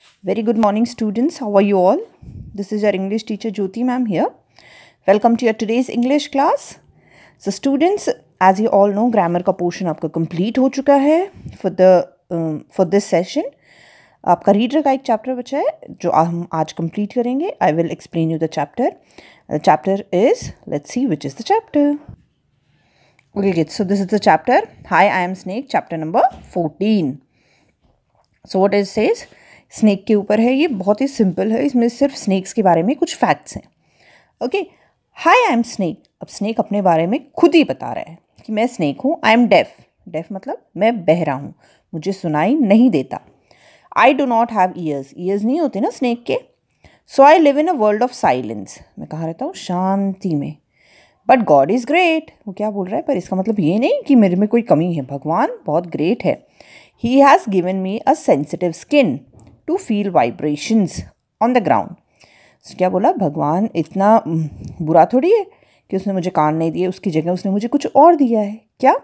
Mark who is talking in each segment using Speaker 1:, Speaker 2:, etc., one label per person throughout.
Speaker 1: Very good morning, students. How are you all? This is your English teacher Jyoti ma'am here. Welcome to your today's English class. So, students, as you all know, grammar का portion आपका complete हो चुका है for this session. आपका reader का एक chapter बचा है जो हम आज कंप्लीट करेंगे. I will explain you the chapter. The chapter is, let's see which is the chapter. Okay, so this is the chapter. Hi, I am Snake. Chapter number 14. So what it says? Snake के ऊपर है. ये बहुत ही simple है. इसमें सिर्फ snacks के बारे में कुछ फैक्ट्स हैं. Okay, hi I am snake. अब स्नेक अपने बारे में खुद ही बता रहा है कि मैं स्नेक हूँ. I am def. डेफ मतलब मैं बहरा हूँ, मुझे सुनाई नहीं देता. I do not have ears. Ears नहीं होते ना स्नेक के. So I live in a world of silence. मैं कहाँ रहता हूँ? शांति में. But God is great. वो क्या बोल रहा है? पर इसका मतलब ये नहीं कि मेरे में कोई कमी है. भगवान बहुत ग्रेट है. He has given me a sensitive skin to feel vibrations on the ground. क्या बोला? भगवान इतना बुरा थोड़ी है कि उसने मुझे कान नहीं दिए, उसकी जगह उसने मुझे कुछ और दिया है. क्या?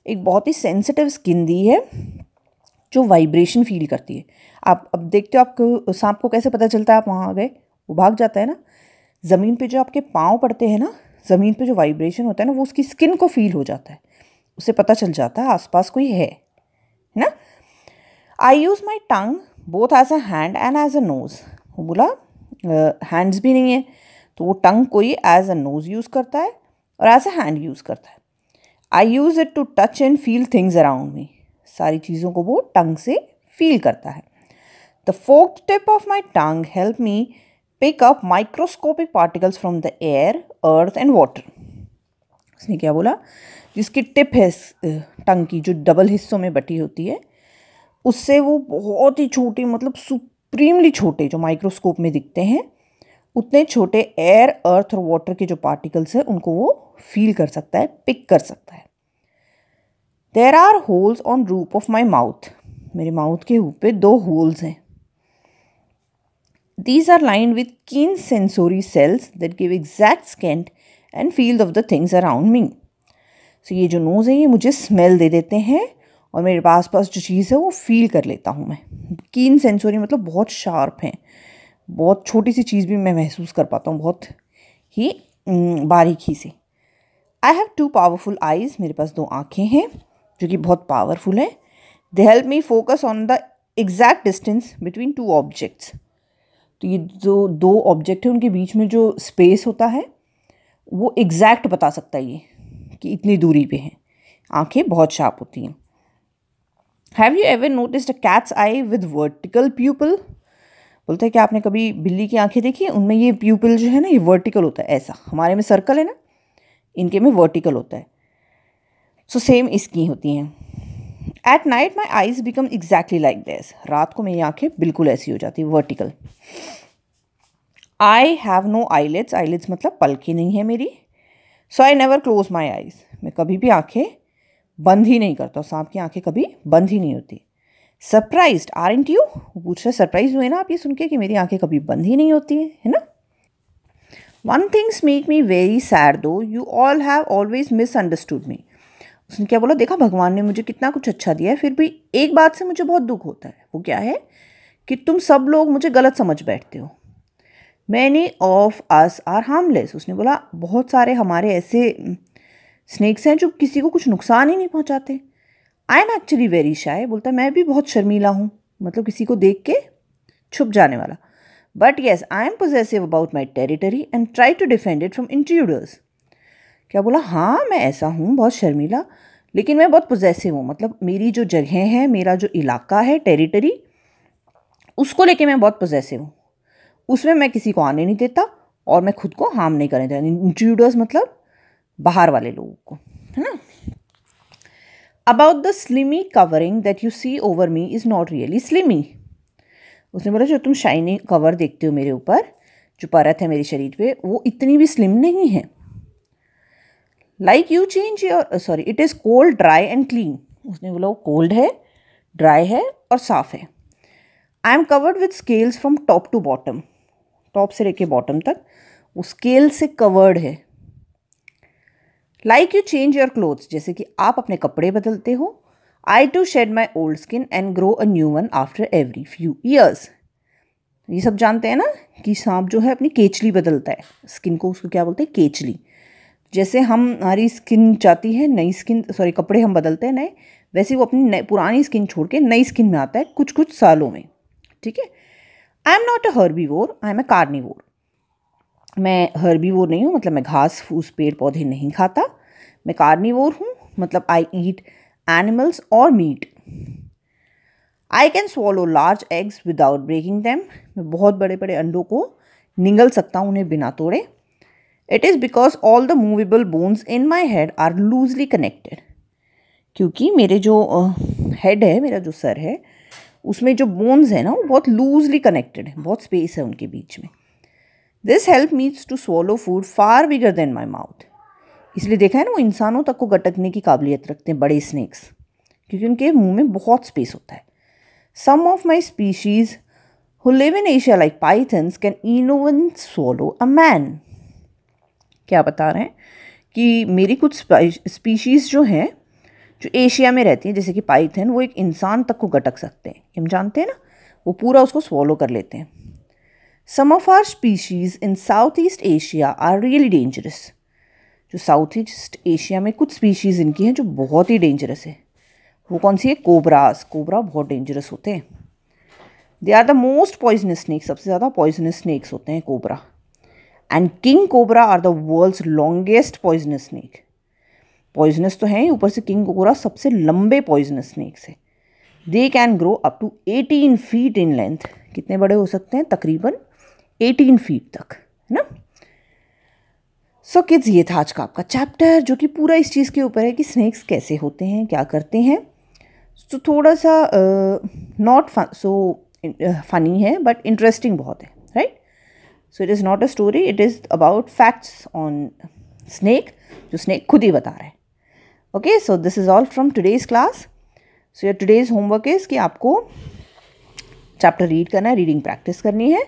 Speaker 1: एक बहुत ही सेंसिटिव स्किन दी है जो वाइब्रेशन फील करती है. आप अब देखते हो आपको सांप को कैसे पता चलता है आप वहाँ आ गए? वो भाग जाता है ना. ज़मीन पे जो आपके पाँव पड़ते हैं ना, ज़मीन पे जो वाइब्रेशन होता है ना, वो उसकी स्किन को फील हो जाता है. उसे पता चल जाता है आसपास कोई है ना. I use my tongue both as a hand and as a nose. वो बोला हैंड्स भी नहीं है तो वो टंग कोई एज अ नोज़ यूज़ करता है और एज अ हैंड यूज़ करता है. I use it to touch and feel things around me. सारी चीज़ों को वो टंग से फील करता है. The forked tip of my tongue help me pick up microscopic particles from the air, earth and water. उसने क्या बोला? जिसकी टिप है टंग की, जो डबल हिस्सों में बटी होती है, उससे वो बहुत ही छोटे, मतलब सुप्रीमली छोटे, जो माइक्रोस्कोप में दिखते हैं उतने छोटे एयर, अर्थ और वाटर के जो पार्टिकल्स हैं उनको वो फील कर सकता है, पिक कर सकता है. There are holes on roof of my mouth. मेरे माउथ के ऊपर पे 2 होल्स हैं. These are lined with keen sensory cells that give exact scent and feel of the things around me. So ये जो नोज़ है ये मुझे स्मेल दे देते हैं और मेरे पास जो चीज़ है वो फील कर लेता हूँ मैं. कीन सेंसोरी मतलब बहुत शार्प हैं, बहुत छोटी सी चीज़ भी मैं महसूस कर पाता हूँ बहुत ही बारीकी से. I have 2 powerful eyes. मेरे पास 2 आँखें हैं जो कि बहुत पावरफुल हैं. They help me focus on the exact distance between 2 objects. तो ये जो 2 ऑब्जेक्ट है उनके बीच में जो स्पेस होता है वो एग्जैक्ट बता सकता है ये कि इतनी दूरी पे है. आँखें बहुत शार्प होती हैं. Have you ever noticed a cat's eye with vertical pupil. बोलते हैं कि आपने कभी बिल्ली की आंखें देखी है? उनमें ये प्यूपल जो है ना ये वर्टिकल होता है. ऐसा हमारे में सर्कल है ना, इनके में वर्टिकल होता है. सो सेम इसकी होती हैं. At night my eyes become exactly like this. रात को मेरी आंखें बिल्कुल ऐसी हो जाती है, vertical. I have no eyelids. Eyelids मतलब पलकें नहीं है मेरी. So I never close my eyes. मैं कभी भी आंखें बंद ही नहीं करता. सांप की आंखें कभी बंद ही नहीं होती. Surprised aren't you. वो पूछ रहे सरप्राइज हुए ना आप ये सुन के कि मेरी आंखें कभी बंद ही नहीं होती है ना. One things make me very sad though you all have always misunderstood me. उसने क्या बोला? देखा भगवान ने मुझे कितना कुछ अच्छा दिया है, फिर भी एक बात से मुझे बहुत दुख होता है. वो क्या है? कि तुम सब लोग मुझे गलत समझ बैठते हो. Many of us are harmless. उसने बोला बहुत सारे हमारे ऐसे स्नेक्स हैं जो किसी को कुछ नुकसान ही नहीं पहुंचाते. I am actually very shy. बोलता है मैं भी बहुत शर्मीला हूँ, मतलब किसी को देख के छुप जाने वाला. But yes I am possessive about my territory and try to defend it from intruders. क्या बोला? हाँ मैं ऐसा हूँ, बहुत शर्मीला, लेकिन मैं बहुत पोजेसिव हूँ. मतलब मेरी जो जगह है, मेरा जो इलाका है, टेरिटरी, उसको लेके मैं बहुत पोजेसिव हूँ. उसमें मैं किसी को आने नहीं देता और मैं खुद को हार्म नहीं करने देता. इंट्रूडर्स मतलब बाहर वाले लोगों को, है ना. About the slimy covering that you see over me is not really slimy. उसने बोला जो तुम शाइनी कवर देखते हो मेरे ऊपर, जो परत है मेरे शरीर पे, वो इतनी भी स्लिम नहीं है. Like you change your sorry it is cold, dry and clean. उसने बोला वो कोल्ड है, ड्राई है और साफ है. I am covered with scales from top to bottom. Top से लेके बॉटम तक वो स्केल से कवर्ड है. Like you change your clothes. जैसे कि आप अपने कपड़े बदलते हो. I too shed my old skin and grow a new one after every few years. ये सब जानते हैं ना कि सांप जो है अपनी केचली बदलता है, स्किन को, उसको क्या बोलते हैं, केचली। जैसे हमारी स्किन जाती है नई स्किन, सॉरी कपड़े हम बदलते हैं नए, वैसे वो अपनी पुरानी स्किन छोड़ के नई स्किन में आता है कुछ कुछ सालों में, ठीक है। I am not a herbivore, I am a carnivore. मैं हर्बीवोर नहीं हूँ, मतलब मैं घास फूस पेड़ पौधे नहीं खाता। मैं कार्निवोर हूँ, मतलब आई ईट एनिमल्स और meat. I can swallow large eggs without breaking them. मैं बहुत बड़े बड़े अंडों को निगल सकता हूँ उन्हें बिना तोड़े। It is because all the movable bones in my head are loosely connected. क्योंकि मेरे जो हेड है, मेरा जो सर है, उसमें जो बोन्स है ना वो बहुत लूजली कनेक्टेड है, बहुत स्पेस है उनके बीच में। This help means to swallow food far bigger than my mouth. इसलिए देखा है ना, वो इंसानों तक को गटकने की काबिलियत रखते हैं, बड़े स्नेक्स, क्योंकि उनके मुंह में बहुत स्पेस होता है। Some of my species who live in Asia like pythons can even swallow a man। क्या बता रहे हैं कि मेरी कुछ स्पीशीज़ जो हैं जो एशिया में रहती हैं, जैसे कि पाइथन, वो एक इंसान तक को गटक सकते हैं, हम जानते हैं ना, वो पूरा उसको स्वॉलो कर लेते हैं। Some of our species in Southeast Asia are really dangerous। जो साउथ ईस्ट एशिया में कुछ स्पीशीज़ इनकी हैं जो बहुत ही डेंजरस है। वो कौन सी है? कोबरास। कोबरा बहुत डेंजरस होते हैं। They are the most poisonous snakes, सबसे ज़्यादा पॉइजनस स्नेक्स होते हैं cobra. And king cobra are the world's longest poisonous snake. Poisonous तो हैं, ऊपर से किंग कोबरा सबसे लंबे पॉइजनस स्नेक्स है। They can grow up to 18 feet in length. कितने बड़े हो सकते हैं? तकरीबन 18 फीट तक, है ना। सो किड्स, ये था आज का आपका चैप्टर, जो कि पूरा इस चीज़ के ऊपर है कि स्नेक्स कैसे होते हैं, क्या करते हैं। तो थोड़ा सा नॉट सो फनी है, बट इंटरेस्टिंग बहुत है, right. So it is not a story, it is about facts on snake, जो स्नेक खुद ही बता रहे हैं। Okay, so this is all from today's class. So your today's homework is कि आपको चैप्टर रीड करना है, रीडिंग प्रैक्टिस करनी है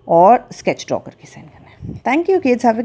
Speaker 1: और स्केच ड्रॉ करके सेंड करना है। Thank you kids, have a